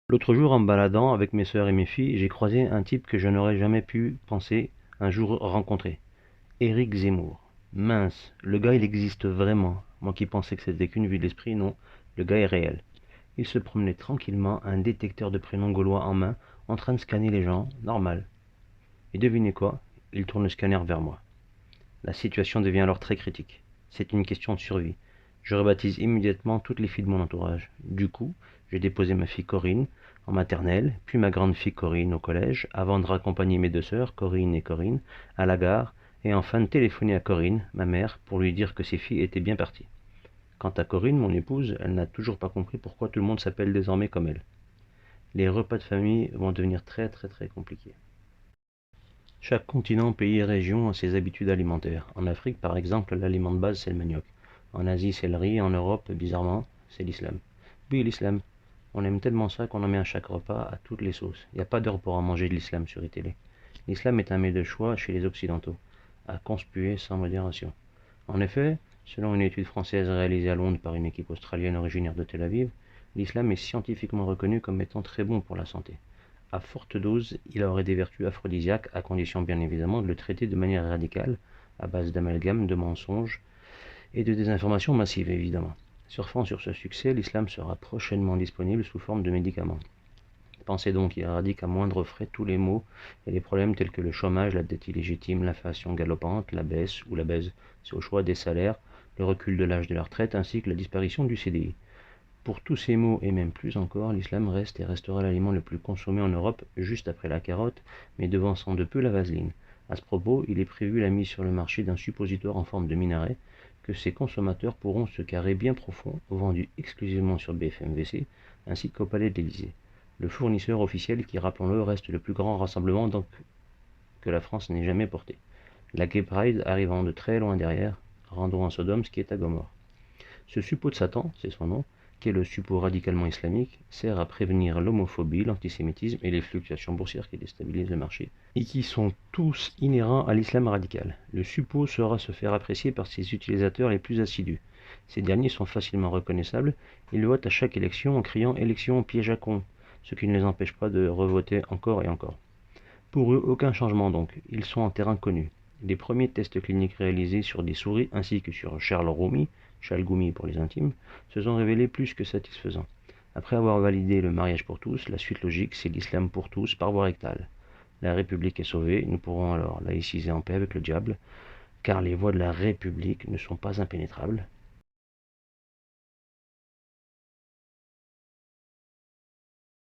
L'autre jour, en me baladant avec mes sœurs et mes filles, j'ai croisé un type que je n'aurais jamais pu penser un jour rencontrer. Éric Zemmour. Mince, le gars il existe vraiment. Moi qui pensais que c'était qu'une vue de l'esprit, non, le gars est réel. Il se promenait tranquillement, un détecteur de prénoms gaulois en main, en train de scanner les gens, normal. Et devinez quoi? Il tourne le scanner vers moi. La situation devient alors très critique. C'est une question de survie. Je rebaptise immédiatement toutes les filles de mon entourage. Du coup, j'ai déposé ma fille Corinne en maternelle, puis ma grande fille Corinne au collège, avant de raccompagner mes deux sœurs, Corinne et Corinne, à la gare, et enfin de téléphoner à Corinne, ma mère, pour lui dire que ses filles étaient bien parties. Quant à Corinne, mon épouse, elle n'a toujours pas compris pourquoi tout le monde s'appelle désormais comme elle. Les repas de famille vont devenir très très très compliqués. Chaque continent, pays et région a ses habitudes alimentaires. En Afrique, par exemple, l'aliment de base, c'est le manioc. En Asie, c'est le riz. En Europe, bizarrement, c'est l'islam. Oui, l'islam. On aime tellement ça qu'on en met à chaque repas, à toutes les sauces. Il n'y a pas d'heure pour en manger de l'islam sur télé. L'islam est un mets de choix chez les Occidentaux, à conspuer sans modération. En effet, selon une étude française réalisée à Londres par une équipe australienne originaire de Tel Aviv, l'islam est scientifiquement reconnu comme étant très bon pour la santé. À forte dose, il aurait des vertus aphrodisiaques, à condition bien évidemment de le traiter de manière radicale, à base d'amalgames, de mensonges et de désinformation massive évidemment. Surfant sur ce succès, l'islam sera prochainement disponible sous forme de médicaments. Pensez donc qu'il éradique à moindre frais tous les maux et les problèmes tels que le chômage, la dette illégitime, l'inflation galopante, la baisse ou la baisse, c'est au choix des salaires, le recul de l'âge de la retraite ainsi que la disparition du CDI. Pour tous ces maux et même plus encore, l'islam reste et restera l'aliment le plus consommé en Europe, juste après la carotte, mais devançant de peu la vaseline. À ce propos, il est prévu la mise sur le marché d'un suppositoire en forme de minaret que ces consommateurs pourront se carrer bien profond, vendu exclusivement sur BFMVC, ainsi qu'au Palais de l'Élysée. Le fournisseur officiel qui, rappelons-le, reste le plus grand rassemblement que la France n'ait jamais porté. La Gay Pride arrivant de très loin derrière, rendons à Sodome ce qui est à Gomorre. Ce suppôt de Satan, c'est son nom, qui est le suppôt radicalement islamique, sert à prévenir l'homophobie, l'antisémitisme et les fluctuations boursières qui déstabilisent le marché, et qui sont tous inhérents à l'islam radical. Le suppôt saura se faire apprécier par ses utilisateurs les plus assidus. Ces derniers sont facilement reconnaissables, ils votent à chaque élection en criant «élection piège à con», ce qui ne les empêche pas de revoter encore et encore. Pour eux, aucun changement donc, ils sont en terrain connu. Les premiers tests cliniques réalisés sur des souris ainsi que sur Charles Roumi, Chalgoumi pour les intimes, se sont révélés plus que satisfaisants. Après avoir validé le mariage pour tous, la suite logique c'est l'islam pour tous par voie rectale. La République est sauvée, nous pourrons alors laïciser en paix avec le diable, car les voies de la République ne sont pas impénétrables,